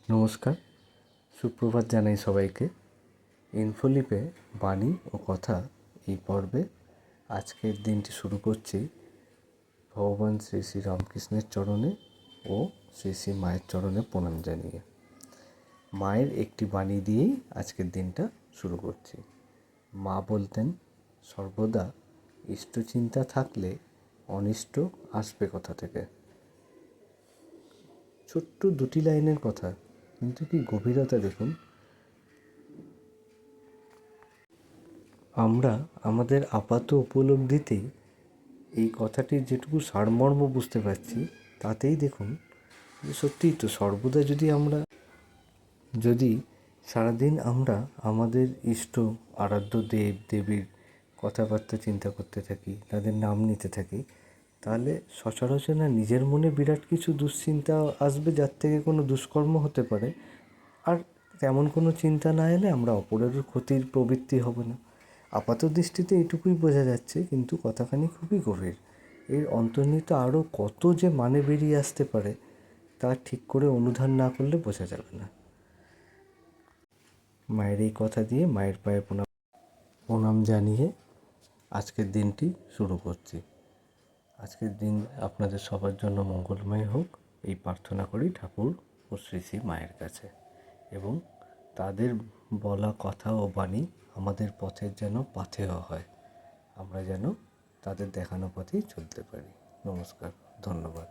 নমস্কার, সুপ্রভাত জানাই সবাইকে। ইনফোলিপে বাণী ও কথা এই পর্বে আজকের দিনটি শুরু করছি ভগবান শ্রী শ্রী রামকৃষ্ণের চরণে ও শ্রী শ্রী মায়ের চরণে প্রণাম জানিয়ে। মায়ের একটি বাণী দিয়েই আজকের দিনটা শুরু করছি। মা বলতেন, সর্বদা ইষ্টচিন্তা থাকলে অনিষ্ট আসবে কোথা থেকে। ছোট্ট দুটি লাইনের কথা, কিন্তু কি গভীরতা দেখুন। আমরা আমাদের আপাত উপলব্ধিতেই এই কথাটির যেটুকু সারমর্ম বুঝতে পারছি, তাতেই দেখুন যে সত্যিই তো সর্বদা যদি সারাদিন আমরা আমাদের ইষ্ট আরাধ্য দেব দেবীর কথাবার্তা চিন্তা করতে থাকি, তাদের নাম নিতে থাকি, তাহলে সচরাচর না নিজের মনে বিরাট কিছু দুশ্চিন্তা আসবে, যার থেকে কোনো দুষ্কর্ম হতে পারে। আর তেমন কোনো চিন্তা না এলে আমরা অপরেরও ক্ষতির প্রবৃত্তি হবে না। আপাত দৃষ্টিতে এটুকুই বোঝা যাচ্ছে, কিন্তু কথাখানি খুবই গভীর। এর অন্তর্নিহিত আরও কত যে মানে বেরিয়ে আসতে পারে, তা ঠিক করে অনুধান না করলে বোঝা যাবে না। মায়ের এই কথা দিয়ে মায়ের পায়ে প্রণাম জানিয়ে আজকের দিনটি শুরু করছি। আজকের দিন আপনাদের সবার জন্য মঙ্গলময় হোক, এই প্রার্থনা করি ঠাকুর ও শ্রী শ্রী মায়ের কাছে। এবং তাদের বলা কথা ও বাণী আমাদের পথের যেন পাথেয় হয়, আমরা যেন তাদের দেখানো পথেই চলতে পারি। নমস্কার, ধন্যবাদ।